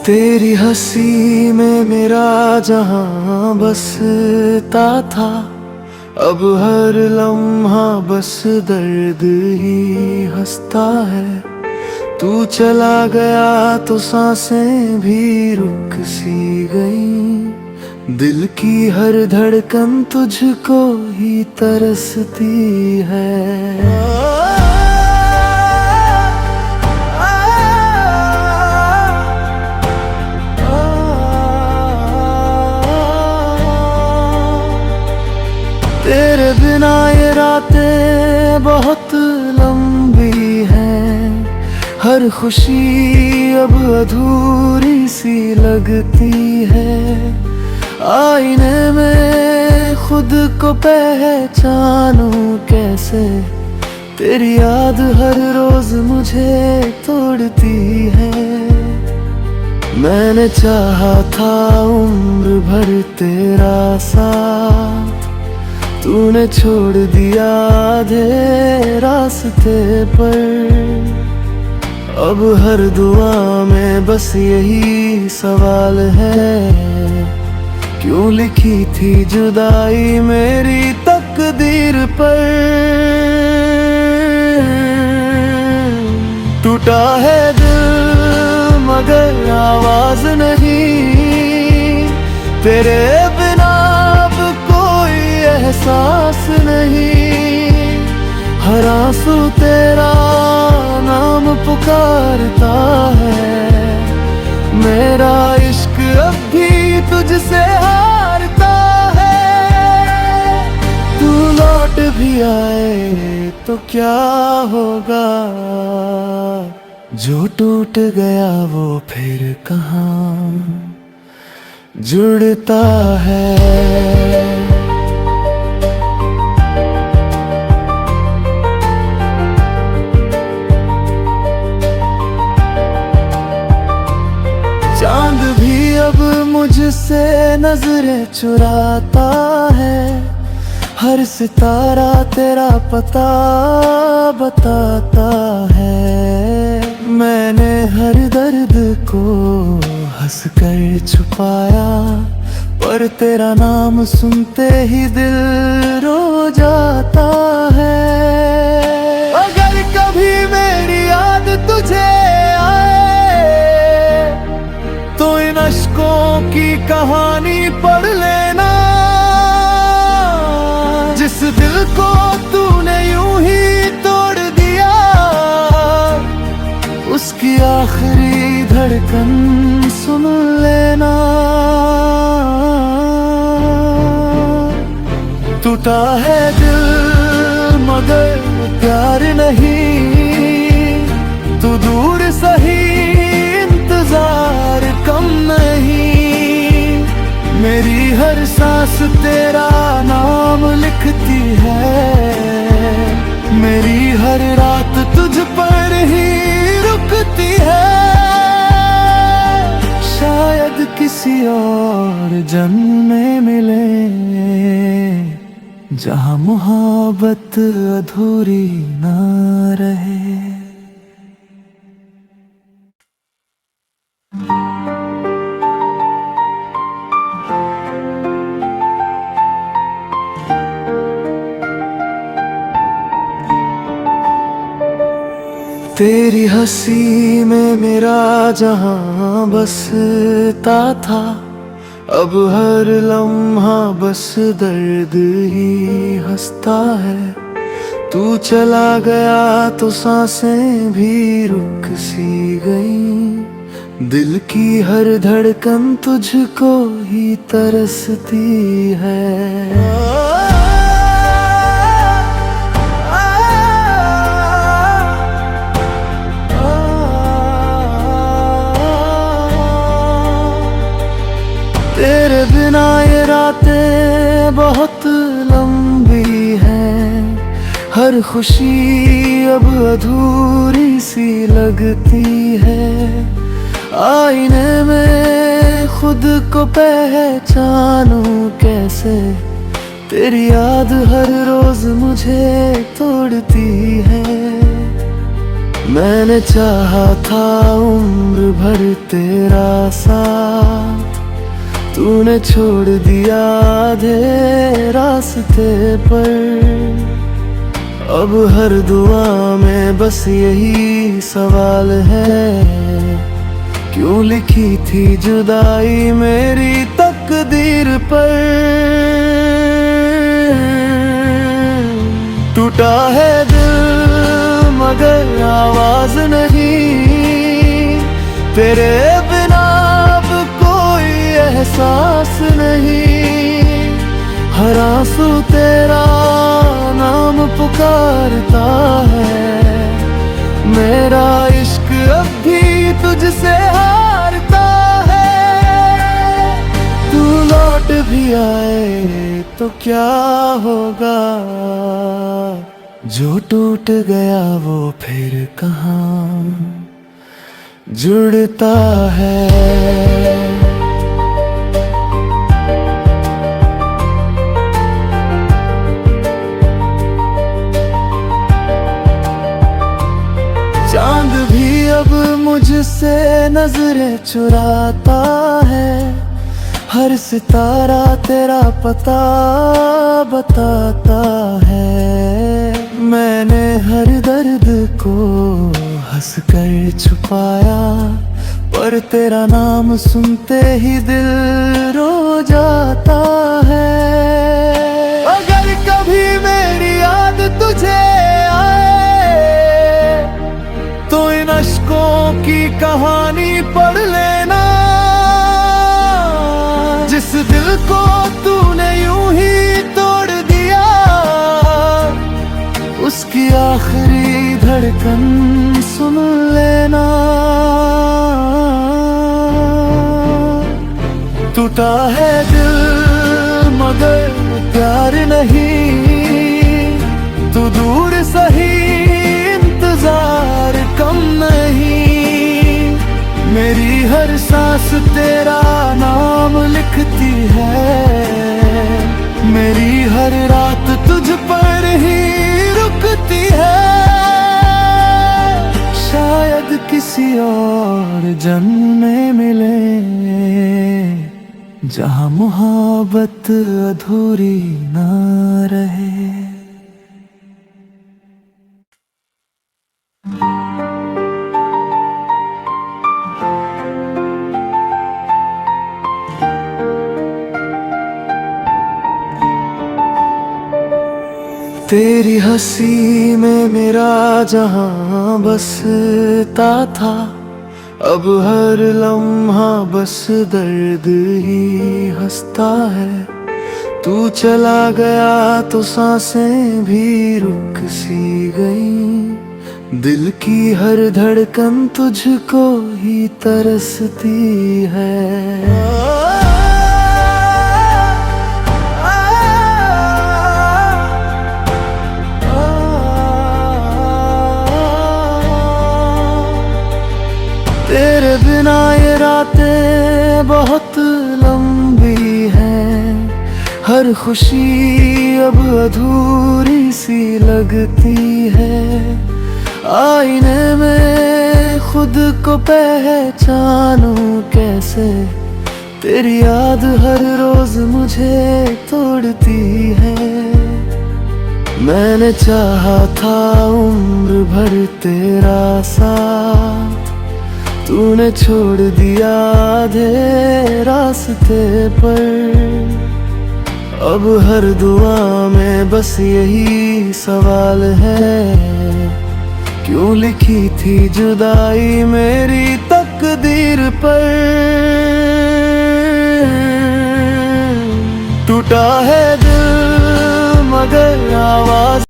तेरी हंसी में मेरा जहां बसता था, अब हर लम्हा बस दर्द ही हंसता है। तू चला गया तो सांसें भी रुक सी गई, दिल की हर धड़कन तुझको ही तरसती है। तेरे बिना ये रातें बहुत लंबी हैं, हर खुशी अब अधूरी सी लगती है। आईने में खुद को पहचानूं कैसे, तेरी याद हर रोज मुझे तोड़ती है। मैंने चाहा था उम्र भर तेरा साथ, तूने छोड़ दिया आधे रास्ते पर। अब हर दुआ में बस यही सवाल है, क्यों लिखी थी जुदाई मेरी तकदीर पर। टूटा है दिल मगर आवाज नहीं, तेरे बिना अब कोई एहसास नहीं। हर आंसू तेरा नाम पुकारता है, मेरा इश्क अब भी तुझसे हारता है। तू लौट भी आए तो क्या होगा, जो टूट गया वो फिर कहाँ जुड़ता है। चांद भी अब मुझसे नजरें चुराता है, हर सितारा तेरा पता बताता है। मैंने हर दर्द को हंस कर छुपाया, पर तेरा नाम सुनते ही दिल रो जाता है। अगर कभी मेरी याद तुझे तो इन अश्कों की कहानी पढ़ लेना, जिस दिल को तूने यूं ही तोड़ दिया, उसकी आखिरी धड़कन सुन लेना। टूटा है दिल मगर प्यार नहीं, तू दूर सही इंतजार कम नहीं। मेरी हर सांस तेरा नाम लिखती है, मेरी हर रात तुझ पर ही रुकती है। शायद किसी और जन्म में मिले, जहां मोहब्बत अधूरी ना रहे। तेरी हंसी में मेरा जहां बसता था, अब हर लम्हा बस दर्द ही हंसता है। तू चला गया तो सांसें भी रुक सी गई, दिल की हर धड़कन तुझको ही तरसती है। तेरे बिना ये रातें बहुत लंबी हैं, हर खुशी अब अधूरी सी लगती है। आईने में खुद को पहचानूं कैसे, तेरी याद हर रोज मुझे तोड़ती है। मैंने चाहा था उम्र भर तेरा साथ, तूने छोड़ दिया आधे रास्ते पर। अब हर दुआ में बस यही सवाल है, क्यों लिखी थी जुदाई मेरी तकदीर पर। टूटा है दिल मगर आवाज नहीं, तेरे बिना अब कोई एहसास नहीं। हर आंसू तेरा नाम पुकारता है, मेरा इश्क अब भी तुझसे हारता है। तू लौट भी आए तो क्या होगा, जो टूट गया वो फिर कहाँ जुड़ता है। चांद भी अब मुझसे नजरें चुराता है, हर सितारा तेरा पता बताता है। मैंने हर दर्द को हंस कर छुपाया, पर तेरा नाम सुनते ही दिल रो जाता है। अगर कभी मेरी याद तुझे तो इन अश्कों की कहानी पढ़ लेना। जिस दिल को तूने यूं ही तोड़ दिया, उसकी आखिरी धड़कन सुन लेना। टूटा है दिल मगर प्यार नहीं, तू दूर सही इंतजार कम नहीं। मेरी हर सांस तेरा नाम लिखती है, मेरी हर रात तुझ पर ही रुकती है। शायद किसी और जन्म में मिले, जहाँ मोहब्बत अधूरी ना रहे। तेरी हंसी में मेरा जहां बसता था, अब हर लम्हा बस दर्द ही हंसता है। तू चला गया तो सांसें भी रुक सी गई, दिल की हर धड़कन तुझको ही तरसती है। तेरे बिना ये रातें बहुत लंबी हैं, हर खुशी अब अधूरी सी लगती है। आईने में खुद को पहचानूं कैसे, तेरी याद हर रोज मुझे तोड़ती है। मैंने चाहा था उम्र भर तेरा साथ, तूने छोड़ दिया आधे रास्ते पर। अब हर दुआ में बस यही सवाल है, क्यों लिखी थी जुदाई मेरी तकदीर पर।